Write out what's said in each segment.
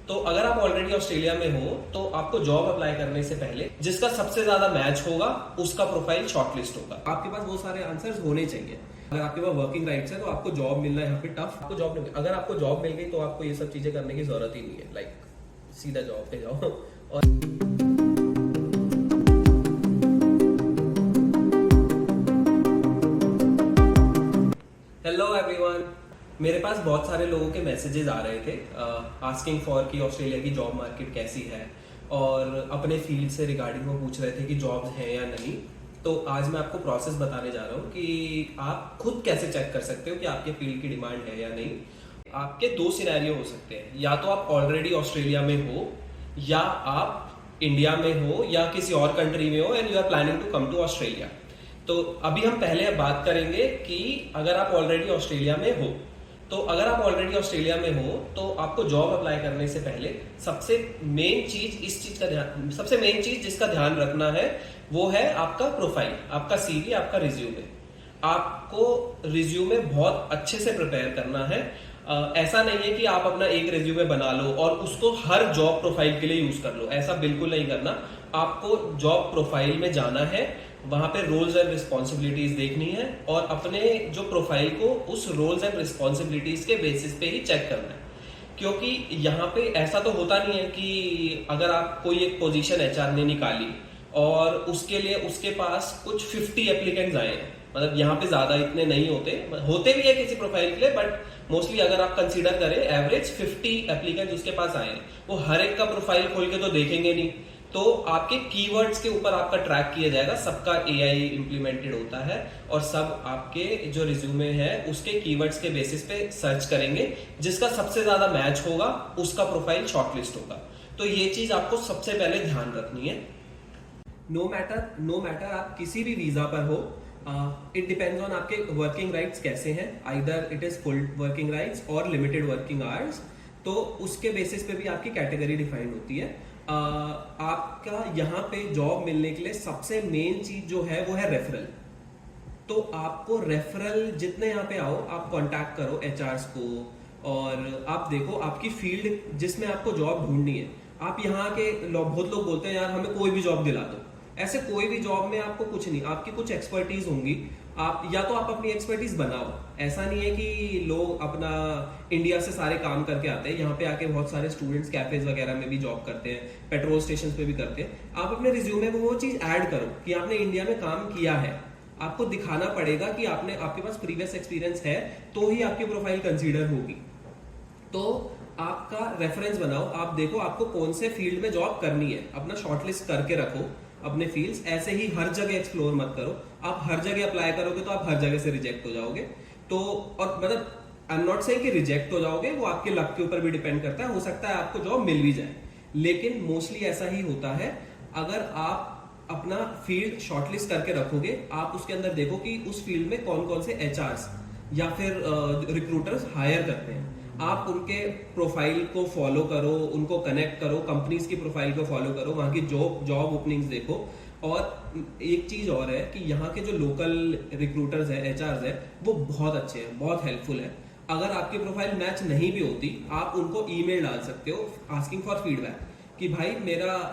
तो अगर आप ऑलरेडी ऑस्ट्रेलिया में हो तो आपको जॉब अप्लाई करने से पहले जिसका सबसे ज्यादा मैच होगा उसका प्रोफाइल शॉर्टलिस्ट होगा। आपके पास वो सारे आंसर्स होने चाहिए। अगर आपके पास वर्किंग राइट्स है तो आपको जॉब मिलना यहाँ पे टफ। आपको जॉब नहीं, अगर आपको जॉब मिल गई तो आपको ये सब चीजें करने की जरूरत ही नहीं है। लाइक सीधा जॉब पे जाओ। और हेलो एवरीवन, मेरे पास बहुत सारे लोगों के मैसेजेस आ रहे थे आस्किंग फॉर कि ऑस्ट्रेलिया की जॉब मार्केट कैसी है और अपने फील्ड से रिगार्डिंग वो पूछ रहे थे कि जॉब्स हैं या नहीं। तो आज मैं आपको प्रोसेस बताने जा रहा हूँ कि आप खुद कैसे चेक कर सकते हो कि आपके फील्ड की डिमांड है या नहीं। आपके दो सिनेरियो हो सकते हैं, या तो आप ऑलरेडी ऑस्ट्रेलिया में हो या आप इंडिया में हो या किसी और कंट्री में हो and you are planning to come to Australia. तो अभी हम पहले बात करेंगे कि अगर आप ऑलरेडी ऑस्ट्रेलिया में हो तो अगर आप ऑलरेडी ऑस्ट्रेलिया में हो तो आपको जॉब अप्लाई करने से पहले सबसे मेन चीज जिसका ध्यान रखना है वो है आपका प्रोफाइल, आपका सीवी, आपका रिज्यूमे। आपको रिज्यूमे बहुत अच्छे से प्रिपेयर करना है। ऐसा नहीं है कि आप अपना एक रिज्यूमे बना लो और उसको हर जॉब प्रोफाइल के लिए यूज कर लो, ऐसा बिल्कुल नहीं करना। आपको जॉब प्रोफाइल में जाना है, वहां पे रोल्स एंड रिस्पॉन्सिबिलिटीज देखनी है और अपने जो प्रोफाइल को उस रोल्स एंड रिस्पॉन्सिबिलिटीज के बेसिस पे ही चेक करना है। क्योंकि यहाँ पे ऐसा तो होता नहीं है कि अगर आप कोई एक पोजीशन एचआर ने निकाली और उसके लिए उसके पास कुछ 50 एप्लीकेंट्स आए हैं, मतलब यहाँ पे ज्यादा इतने नहीं होते भी है किसी प्रोफाइल के लिए, बट मोस्टली अगर आप कंसीडर करें एवरेज 50 एप्लीकेंट्स उसके पास आए हैं। वो हर एक का प्रोफाइल खोल के तो देखेंगे नहीं, तो आपके कीवर्ड्स के ऊपर आपका ट्रैक किया जाएगा। सबका एआई इंप्लीमेंटेड होता है और सब आपके जो रिज्यूमे है उसके कीवर्ड्स के बेसिस पे सर्च करेंगे। जिसका सबसे ज्यादा मैच होगा उसका प्रोफाइल शॉर्टलिस्ट होगा। तो ये चीज आपको सबसे पहले ध्यान रखनी है। नो मैटर आप किसी भी वीजा पर हो, इट डिपेंड्स ऑन आपके वर्किंग राइट्स कैसे हैं। Either it is full working rights और लिमिटेड वर्किंग आवर्स, तो उसके बेसिस पे भी आपकी कैटेगरी डिफाइंड होती है। आपका यहाँ पे जॉब मिलने के लिए सबसे मेन चीज जो है वो है रेफरल। तो आपको रेफरल जितने यहाँ पे आओ आप कांटेक्ट करो एचआरस को और आप देखो आपकी फील्ड जिसमें आपको जॉब ढूंढनी है। आप यहाँ के बहुत लोग बोलते हैं यार हमें कोई भी जॉब दिला दो। ऐसे कोई भी जॉब में आपको कुछ नहीं, आपकी कुछ एक्सपर्टीज होंगी। आप या तो आप अपनी एक्सपर्टीज बनाओ। ऐसा नहीं है कि लोग अपना इंडिया से सारे काम करके आते हैं, यहाँ पे आके बहुत सारे स्टूडेंट्स कैफेज वगैरह में भी जॉब करते हैं, पेट्रोल स्टेशन पे भी करते हैं। आप अपने रिज्यूमे में वो चीज ऐड करो कि आपने इंडिया में काम किया है। आपको दिखाना पड़ेगा कि आपके पास प्रीवियस एक्सपीरियंस है, तो ही आपकी प्रोफाइल कंसीडर होगी। तो आपका रेफरेंस बनाओ, आप देखो आपको कौन से फील्ड में जॉब करनी है, अपना शॉर्टलिस्ट करके रखो अपने फील्ड्स। ऐसे ही हर जगह एक्सप्लोर मत करो। आप हर जगह अप्लाई करोगे तो आप हर जगह से रिजेक्ट हो जाओगे। तो और मतलब आई एम नॉट सेइंग कि रिजेक्ट हो जाओगे, वो आपके लक के ऊपर भी डिपेंड करता है। हो सकता है आपको जॉब मिल भी जाए, लेकिन मोस्टली ऐसा ही होता है। अगर आप अपना फील्ड शॉर्टलिस्ट करके रखोगे, आप उसके अंदर देखो कि उस फील्ड में कौन कौन से एचआरस या फिर रिक्रूटर्स हायर करते हैं। आप उनके प्रोफाइल को फॉलो करो, उनको कनेक्ट करो, कंपनीज की प्रोफाइल को फॉलो करो, वहां की जॉब ओपनिंग्स देखो। और एक चीज और है कि यहाँ के जो लोकल रिक्रूटर्स है, एचआरस है, वो बहुत अच्छे हैं, बहुत हेल्पफुल है। अगर आपकी प्रोफाइल मैच नहीं भी होती, आप उनको ईमेल डाल सकते हो आस्किंग फॉर फीडबैक कि भाई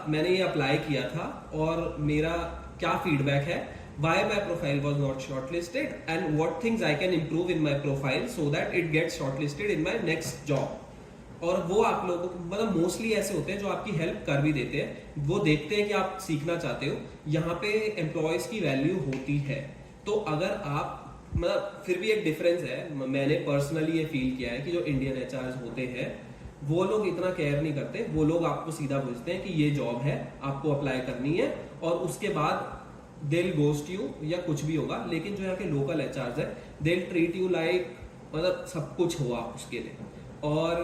मैंने ये अप्लाई किया था और मेरा क्या फीडबैक है, why my profile was not shortlisted and what things I can improve in my profile so that it gets shortlisted in my next job। और वो आप लोगों को मतलब मोस्टली ऐसे होते हैं जो आपकी हेल्प कर भी देते हैं। वो देखते हैं कि आप सीखना चाहते हो। यहाँ पे एम्प्लॉयज की वैल्यू होती है। तो अगर आप मतलब फिर भी एक डिफरेंस है, मैंने पर्सनली ये फील किया है कि जो इंडियन एचआरस होते हैं वो लोग इतना केयर नहीं करते। वो लोग आपको सीधा पूछते हैं कि ये जॉब है, आपको अप्लाई करनी है, और उसके बाद they'll ghost you या कुछ भी होगा। लेकिन जो यहाँ के लोकल एचआरस है, they'll treat you like मतलब सब कुछ हो आप उसके लिए, और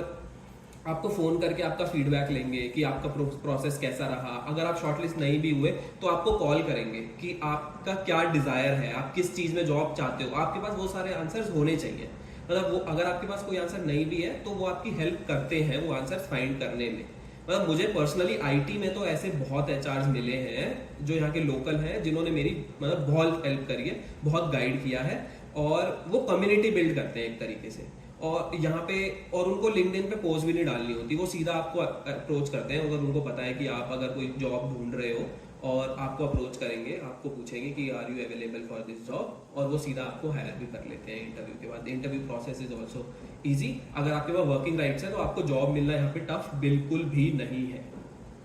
आपको फोन करके आपका फीडबैक लेंगे कि आपका प्रोसेस कैसा रहा। अगर आप शॉर्टलिस्ट नहीं भी हुए तो आपको कॉल करेंगे कि आपका क्या डिजायर है, आप किस चीज में जॉब चाहते हो। आपके पास वो सारे आंसर्स होने चाहिए। मतलब वो अगर आपके पास कोई आंसर नहीं भी है तो वो आपकी हेल्प करते हैं वो आंसर्स फाइंड करने में। मतलब मुझे पर्सनली आईटी में तो ऐसे बहुत एचआरस मिले हैं जो यहाँ के लोकल हैं, जिन्होंने मेरी मतलब बहुत हेल्प करी है, बहुत गाइड किया है, और वो कम्युनिटी बिल्ड करते हैं एक तरीके से। और यहाँ पे और उनको लिंक्डइन पे पोस्ट भी नहीं डालनी होती, वो सीधा आपको अप्रोच करते हैं। अगर उनको पता है कि आप अगर कोई जॉब ढूंढ रहे हो और आपको अप्रोच करेंगे, आपको पूछेंगे कि are you available for this job, और वो सीधा आपको हायर भी कर लेते हैं इंटरव्यू के बाद। Interview process is also easy. अगर आपके पास वर्किंग राइट्स है तो आपको जॉब मिलना यहाँ पे टफ बिल्कुल भी नहीं है।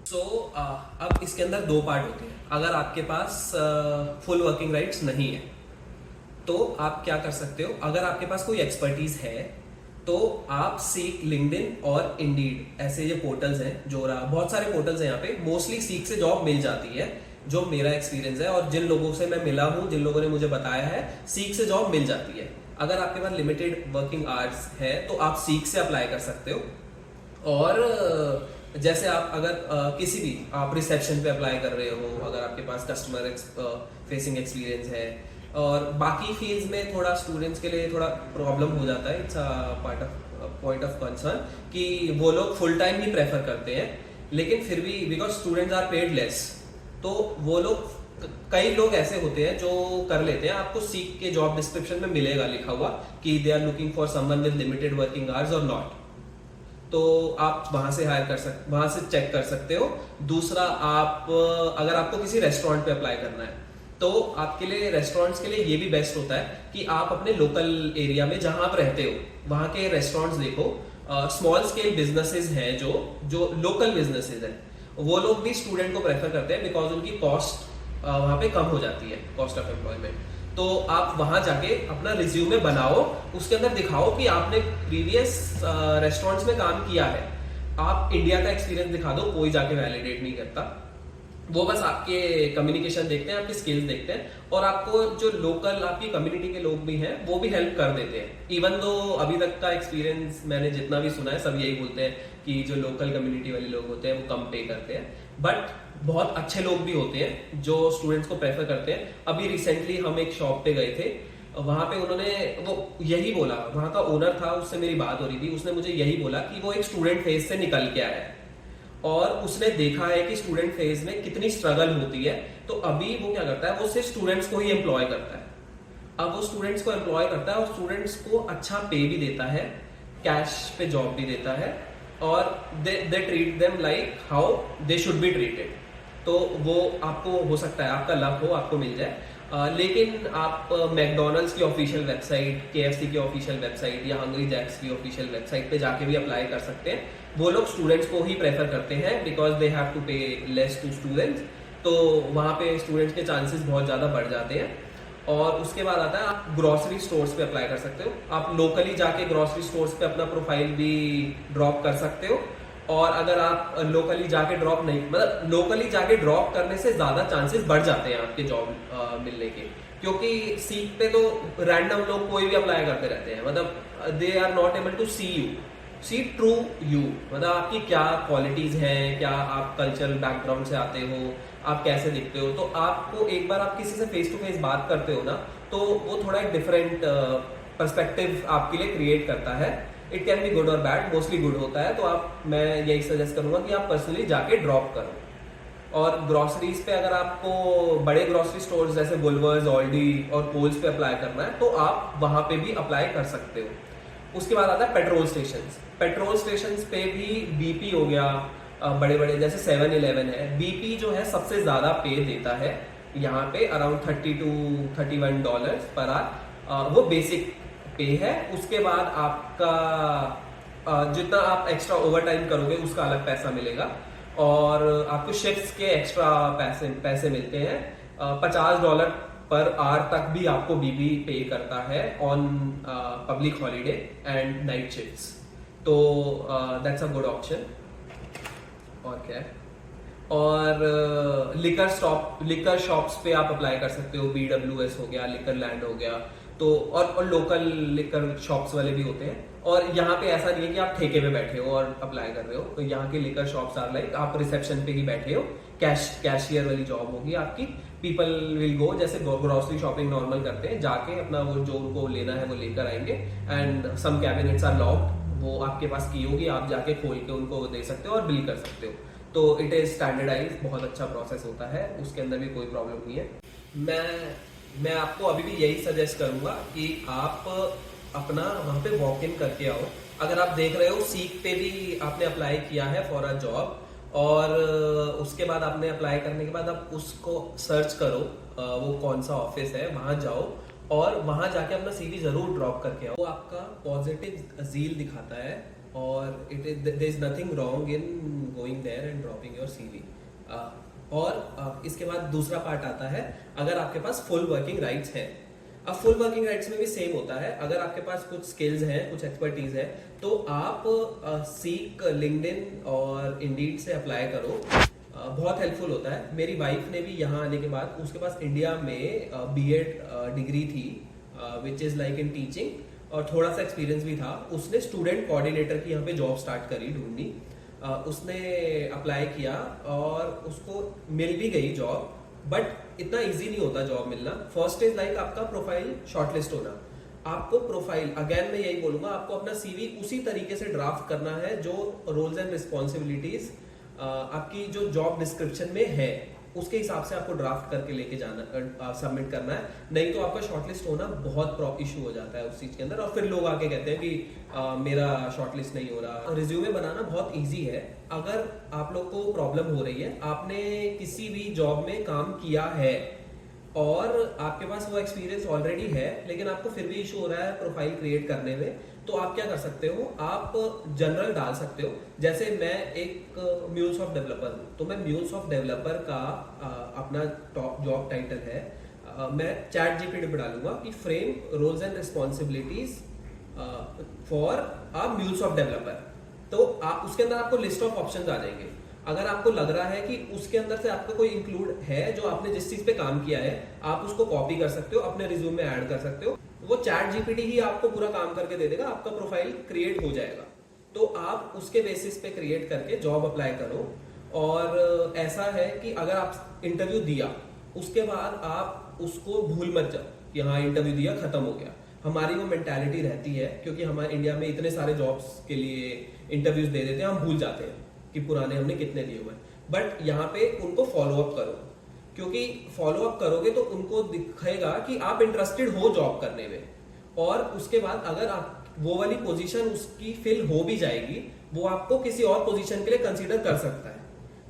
सो अब इसके अंदर दो पार्ट होते हैं। अगर आपके पास फुल वर्किंग राइट्स नहीं है तो आप क्या कर सकते हो, अगर आपके पास कोई एक्सपर्टीज है तो आप सीक, लिंक्डइन और इंडीड ऐसे ये पोर्टल्स हैं, जोरा, बहुत सारे पोर्टल्स हैं यहाँ पे। मोस्टली सीक से जॉब मिल जाती है, जो मेरा एक्सपीरियंस है और जिन लोगों से मैं मिला हूँ, जिन लोगों ने मुझे बताया है, सीक से जॉब मिल जाती है। अगर आपके पास लिमिटेड वर्किंग आवर्स है तो आप सीक से अप्लाई कर सकते हो। और जैसे आप अगर किसी भी आप रिसेप्शन पे अप्लाई कर रहे हो, अगर आपके पास कस्टमर फेसिंग एक्सपीरियंस है, और बाकी फील्ड्स में थोड़ा स्टूडेंट्स के लिए थोड़ा प्रॉब्लम हो जाता है, इट्स पॉइंट ऑफ कंसर्न कि वो लोग फुल टाइम ही प्रेफर करते हैं, लेकिन फिर भी because students are paid less, तो वो लोग, कई लोग ऐसे होते हैं जो कर लेते हैं। आपको सीक के जॉब डिस्क्रिप्शन में मिलेगा लिखा हुआ कि they are looking for someone with limited working hours और नॉट, तो आप वहां से वहां से चेक कर सकते हो। दूसरा, आप अगर आपको किसी रेस्टोरेंट पे अप्लाई करना है तो आपके लिए, रेस्टोरेंट्स के लिए ये भी बेस्ट होता है कि आप अपने लोकल एरिया में जहां आप रहते हो वहां के रेस्टोरेंट्स देखो। स्मॉल स्केल बिजनेसेस हैं, जो लोकल बिजनेसेस हैं, वो लोग भी स्टूडेंट को प्रेफर करते हैं बिकॉज उनकी कॉस्ट वहां पे कम हो जाती है, कॉस्ट ऑफ एम्प्लॉयमेंट। तो आप वहां जाके अपना रिज्यूमे बनाओ, उसके अंदर दिखाओ कि आपने प्रीवियस रेस्टोरेंट्स में काम किया है। आप इंडिया का एक्सपीरियंस दिखा दो, कोई जाके वैलिडेट नहीं करता, वो बस आपके कम्युनिकेशन देखते हैं, आपकी स्किल्स देखते हैं, और आपको जो लोकल आपकी कम्युनिटी के लोग भी हैं वो भी हेल्प कर देते हैं। इवन दो अभी तक का एक्सपीरियंस मैंने जितना भी सुना है, सब यही बोलते हैं कि जो लोकल कम्युनिटी वाले लोग होते हैं वो कम पे करते हैं, बट बहुत अच्छे लोग भी होते हैं जो स्टूडेंट्स को प्रेफर करते हैं। अभी रिसेंटली हम एक शॉप पे गए थे, वहां पे उन्होंने वो यही बोला, वहां का ओनर था, उससे मेरी बात हो रही थी, उसने मुझे यही बोला कि वो एक स्टूडेंट फेज से निकल के आया है और उसने देखा है कि स्टूडेंट फेज में कितनी स्ट्रगल होती है। तो अभी वो क्या करता है, वो सिर्फ स्टूडेंट्स को ही एम्प्लॉय करता है। अब वो स्टूडेंट्स को एम्प्लॉय करता है और स्टूडेंट्स को अच्छा पे भी देता है, कैश पे जॉब भी देता है, और they treat them like how they should be treated. तो वो आपको, हो सकता है आपका लक हो, आपको मिल जाए। लेकिन आप मैकडोनल्ड्स की ऑफिशियल वेबसाइट, KFC की ऑफिशियल वेबसाइट या हंग्री जैक्स की ऑफिशियल वेबसाइट पे जाके भी अप्लाई कर सकते हैं। वो लोग स्टूडेंट्स को ही प्रेफर करते हैं बिकॉज दे हैव टू पे लेस टू स्टूडेंट्स, तो वहाँ पे स्टूडेंट्स के चांसेस बहुत ज़्यादा बढ़ जाते हैं। और उसके बाद आता है, आप ग्रोसरी स्टोर्स पे अप्लाई कर सकते हो। आप लोकली जाके ग्रोसरी स्टोर्स पे अपना प्रोफाइल भी ड्रॉप कर सकते हो, और अगर आप लोकली जाके ड्रॉप नहीं, मतलब लोकली जाके ड्रॉप करने से ज्यादा चांसेस बढ़ जाते हैं आपके जॉब मिलने के, क्योंकि सीट पे तो रैंडम लोग कोई भी अप्लाई करते रहते हैं, मतलब they are not able to see through you, मतलब आपकी क्या क्वालिटीज हैं, क्या आप कल्चरल बैकग्राउंड से आते हो, आप कैसे दिखते हो। तो आपको एक बार आप किसी से फेस टू फेस बात करते हो ना, तो वो थोड़ा एक डिफरेंट पर्सपेक्टिव आपके लिए क्रिएट करता है। इट कैन बी गुड और बैड, मोस्टली गुड होता है। तो मैं यही सजेस्ट करूंगा कि आप पर्सनली जाके ड्रॉप करो। और ग्रोसरीज पे अगर आपको बड़े ग्रोसरी स्टोर्स जैसे वुल्वर्स, ऑल्डी और कोल्स पे अप्लाई करना है तो आप वहां पे भी अप्लाई कर सकते हो। उसके बाद आता है पेट्रोल स्टेशन पे भी BP हो गया, बड़े बड़े जैसे 7-Eleven है, BP जो है सबसे ज्यादा पे देता है यहाँ पे, अराउंड $30 to $31 पर आवर, वो बेसिक पे है। उसके बाद आपका जितना आप एक्स्ट्रा ओवर टाइम करोगे उसका अलग पैसा मिलेगा, और आपको शिफ्ट्स के एक्स्ट्रा पैसे मिलते हैं। $50 पर आवर तक भी आपको BP पे करता है on public holiday and night shifts, तो दैट्स अ गुड ऑप्शन। और क्या है, और लिकर शॉप्स पे आप अप्लाई कर सकते हो, BWS हो गया, लिकर लैंड हो गया, तो और लोकल लिकर शॉप्स वाले भी होते हैं। और यहाँ पे ऐसा नहीं है कि आप ठेके पे बैठे हो और अप्लाई कर रहे हो, तो यहाँ के लिकर शॉप्स आर लाइक आप रिसेप्शन पे ही बैठे हो, कैशियर वाली जॉब होगी आपकी। पीपल विल गो, जैसे ग्रोसरी शॉपिंग नॉर्मल करते हैं, जाके अपना वो जो उनको लेना है वो लेकर आएंगे, and some cabinets are locked, वो आपके पास की होगी, आप जाके खोल के उनको दे सकते हो और बिल कर सकते हो। तो इट इज स्टैंडर्डाइज, बहुत अच्छा प्रोसेस होता है, उसके अंदर भी कोई प्रॉब्लम नहीं है। मैं आपको अभी भी यही सजेस्ट करूंगा कि आप अपना वहाँ पे वॉक इन करके आओ। अगर आप देख रहे हो सीक पे भी आपने अप्लाई किया है फॉर अ जॉब, और उसके बाद आपने अप्लाई करने के बाद आप उसको सर्च करो, वो कौन सा ऑफिस है, वहां जाओ और वहां जाके अपना सीवी जरूर ड्रॉप करके आओ। वो आपका पॉजिटिव जील दिखाता है, और it is there is nothing wrong in going there and dropping your CV. और इसके बाद दूसरा पार्ट आता है, अगर आपके पास फुल वर्किंग राइट्स हैं। अब फुल वर्किंग राइट्स में भी सेम होता है, अगर आपके पास कुछ स्किल्स हैं, कुछ एक्सपर्टीज है, तो आप सीक, लिंक्डइन और इंडीड से अप्लाई करो। बहुत हेल्पफुल होता है। मेरी वाइफ ने भी यहाँ आने के बाद, उसके पास इंडिया में बीएड डिग्री थी which is like in teaching, और थोड़ा सा एक्सपीरियंस भी था। उसने स्टूडेंट कोऑर्डिनेटर की यहाँ पे जॉब स्टार्ट करी ढूंढनी। उसने अप्लाई किया और उसको मिल भी गई जॉब, बट इतना इजी नहीं होता जॉब मिलना। फर्स्ट इज लाइक आपका प्रोफाइल शॉर्टलिस्ट होना। आपको प्रोफाइल, अगेन मैं यही बोलूंगा, आपको अपना सीवी उसी तरीके से ड्राफ्ट करना है जो रोल्स एंड रिस्पॉन्सिबिलिटीज आपकी जो जॉब डिस्क्रिप्शन में है उसके हिसाब से आपको ड्राफ्ट करके लेके जाना, सबमिट करना है। नहीं तो आपका शॉर्टलिस्ट होना बहुत इशू हो जाता है उस चीज के अंदर, और फिर लोग आके कहते हैं कि मेरा शॉर्टलिस्ट नहीं हो रहा। रिज्यूमे बनाना बहुत इजी है। अगर आप लोग को प्रॉब्लम हो रही है, आपने किसी भी जॉब में काम किया है और आपके पास वो एक्सपीरियंस ऑलरेडी है, लेकिन आपको फिर भी इशू हो रहा है प्रोफाइल क्रिएट करने में, तो आप क्या कर सकते हो, आप जनरल डाल सकते हो। जैसे मैं एक म्यूलसॉफ्ट डेवलपर हूँ, तो मैं म्यूलसॉफ्ट डेवलपर का अपना टॉप जॉब टाइटल है, मैं चैट जीपीटी पे डालूंगा कि frame roles and responsibilities for a MuleSoft developer. तो आप उसके अंदर आपको लिस्ट ऑफ ऑप्शंस आ जाएंगे। अगर आपको लग रहा है कि उसके अंदर से आपका कोई इंक्लूड है जो आपने जिस चीज पे काम किया है, आप उसको कॉपी कर सकते हो, अपने रिज्यूम में ऐड कर सकते हो। वो चैट जीपीटी ही आपको पूरा काम करके दे देगा, आपका प्रोफाइल क्रिएट हो जाएगा। तो आप उसके बेसिस पे क्रिएट करके जॉब अप्लाई करो। और ऐसा है कि अगर आप इंटरव्यू दिया, उसके बाद आप उसको भूल मत जाओ कि हाँ इंटरव्यू दिया खत्म हो गया। हमारी वो मेंटालिटी रहती है, क्योंकि हमारे इंडिया में इतने सारे जॉब्स के लिए इंटरव्यूज दे देते हैं, हम भूल जाते हैं कि पुराने हमने कितने दिए हुए हैं। बट यहाँ पे उनको फॉलो अप करो, क्योंकि फॉलो अप करोगे तो उनको दिखेगा कि आप इंटरेस्टेड हो जॉब करने में। और उसके बाद अगर आप वो वाली पोजीशन उसकी फिल हो भी जाएगी, वो आपको किसी और पोजीशन के लिए कंसीडर कर सकता है।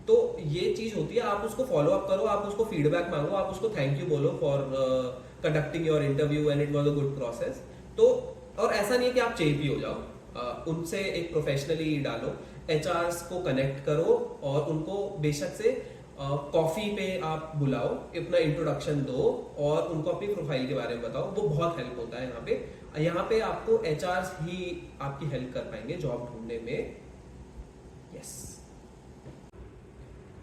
तो ये चीज होती है, आप उसको फॉलो अप करो, आप उसको फीडबैक मांगो, आप उसको थैंक यू बोलो for conducting your interview and it was a good process. तो और ऐसा नहीं है कि आप चेपी हो जाओ, उनसे एक प्रोफेशनली डालो, एचआरस को कनेक्ट करो और उनको बेशक से कॉफी पे आप बुलाओ, अपना इंट्रोडक्शन दो और उनको अपनी प्रोफाइल के बारे में बताओ। वो बहुत हेल्प होता है यहाँ पे आपको एचआरस ही आपकी हेल्प कर पाएंगे जॉब ढूंढने में। यस।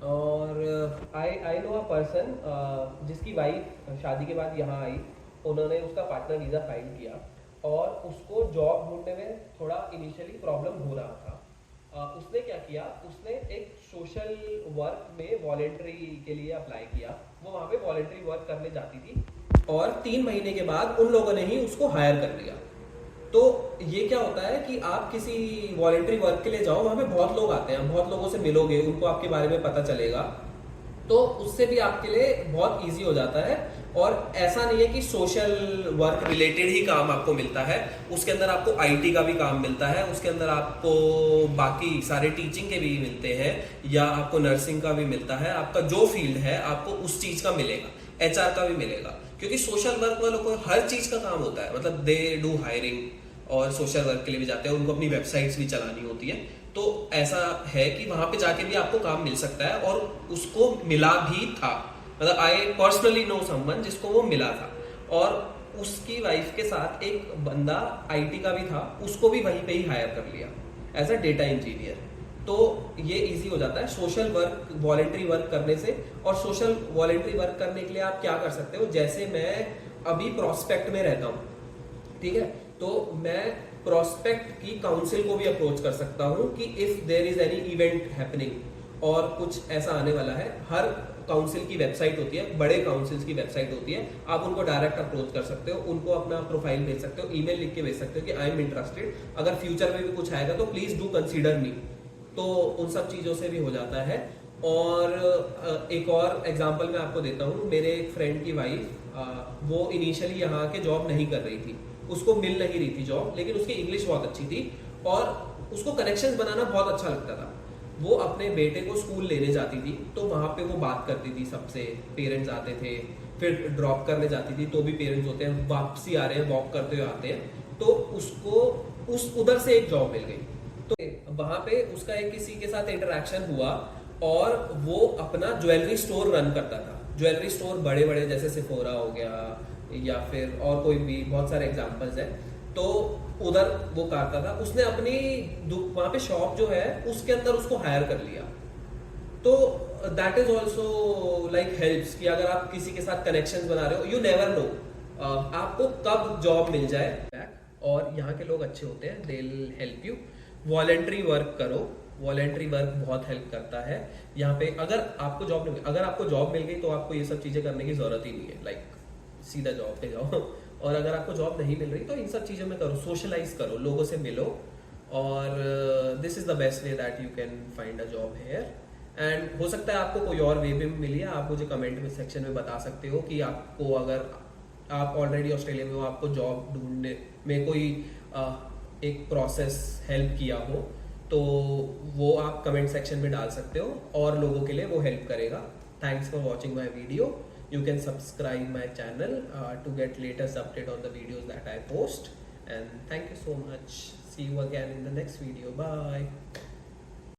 और आई नो अ पर्सन जिसकी वाइफ शादी के बाद यहाँ आई, उन्होंने उसका पार्टनर वीजा फाइल किया और उसको जॉब ढूंढने में थोड़ा इनिशियली प्रॉब्लम हो रहा था। उसने क्या किया, उसने एक सोशल वर्क में वॉलेंट्री के लिए अप्लाई किया। वो वहाँ पे वॉलेंट्री वर्क करने जाती थी और 3 महीने के बाद उन लोगों ने ही उसको हायर कर लिया। तो ये क्या होता है कि आप किसी वॉलेंट्री वर्क के लिए जाओ, वहाँ पे बहुत लोग आते हैं, बहुत लोगों से मिलोगे, उनको आपके बारे में पता चलेगा, तो उससे भी आपके लिए बहुत इजी हो जाता है। और ऐसा नहीं है कि सोशल वर्क रिलेटेड ही काम आपको मिलता है, उसके अंदर आपको आईटी का भी काम मिलता है, उसके अंदर आपको बाकी सारे टीचिंग के भी मिलते हैं, या आपको नर्सिंग का भी मिलता है। आपका जो फील्ड है आपको उस चीज का मिलेगा, एचआर का भी मिलेगा, क्योंकि सोशल वर्क वालों को हर चीज का काम होता है। मतलब दे डू हायरिंग और सोशल वर्क के लिए भी जाते हैं, उनको अपनी वेबसाइट्स भी चलानी होती है। तो ऐसा है कि वहां पे जाके भी आपको काम मिल सकता है, और उसको मिला भी था। मतलब आई पर्सनली नो समवन जिसको वो मिला था, और उसकी वाइफ के साथ एक बंदा आईटी का भी था, उसको भी वहीं पे ही हायर कर लिया एज अ डेटा इंजीनियर। तो ये इजी हो जाता है सोशल वर्क, वॉलेंट्री वर्क करने से। और सोशल वॉलेंट्री वर्क करने के लिए आप क्या कर सकते हो, जैसे मैं अभी प्रोस्पेक्ट में रहता हूँ, ठीक है, तो मैं प्रोस्पेक्ट की काउंसिल को भी अप्रोच कर सकता हूँ कि if there is any event happening और कुछ ऐसा आने वाला है। हर काउंसिल की वेबसाइट होती है, बड़े काउंसिल्स की वेबसाइट होती है, आप उनको डायरेक्ट अप्रोच कर सकते हो, उनको अपना प्रोफाइल भेज सकते हो, ईमेल लिख के भेज सकते हो कि आई एम इंटरेस्टेड, अगर फ्यूचर में भी कुछ आएगा तो प्लीज डू कंसीडर मी। तो उन सब चीजों से भी हो जाता है। और एक और एग्जांपल मैं आपको देता हूँ। मेरे एक फ्रेंड की वाइफ, वो इनिशियली यहाँ के जॉब नहीं कर रही थी, उसको मिल नहीं रही थी जॉब, लेकिन उसकी इंग्लिश बहुत अच्छी थी और उसको कनेक्शंस बनाना बहुत अच्छा लगता था। वो अपने बेटे को स्कूल लेने जाती थी तो वहाँ पे वो बात करती थी सबसे, पेरेंट्स आते थे, फिर ड्रॉप करने जाती थी तो भी पेरेंट्स होते हैं, वापसी आ रहे हैं, वॉक करते हुए आते हैं, तो उसको उस उधर से एक जॉब मिल गई। तो वहाँ पे उसका एक किसी के साथ इंटरेक्शन हुआ और वो अपना ज्वेलरी स्टोर रन करता था। ज्वेलरी स्टोर बड़े बड़े जैसे सिफोरा हो गया या फिर और कोई भी बहुत सारे एग्जांपल्स हैं, तो उधर वो करता था। उसने अपनी वहाँ पे शॉप जो है उसके अंदर उसको हायर कर लिया। तो that is also like helps कि अगर आप किसी के साथ कनेक्शंस बना रहे हो, यू नेवर नो आपको कब जॉब मिल जाए। और यहाँ के लोग अच्छे होते हैं, they will help you. Voluntary work करो, वॉलेंट्री वर्क बहुत हेल्प करता है यहाँ पे। अगर आपको जॉब मिल गई तो आपको ये सब चीजें करने की जरूरत ही नहीं है, लाइक सीधा जॉब पे जाओ। और अगर आपको जॉब नहीं मिल रही तो इन सब चीजों में करो, सोशलाइज करो, लोगों से मिलो, और this is the best way that you can find a job here. And हो सकता है आपको कोई और वे भी मिली है, आप मुझे कमेंट में सेक्शन में बता सकते हो कि आपको, अगर आप ऑलरेडी ऑस्ट्रेलिया में हो, आपको जॉब ढूंढने में कोई एक प्रोसेस हेल्प किया हो, तो वो आप कमेंट सेक्शन में डाल सकते हो और लोगों के लिए वो हेल्प करेगा। Thanks for watching my video. You can subscribe my channel to get latest update on the videos that I post, and thank you so much. See you again in the next video. Bye.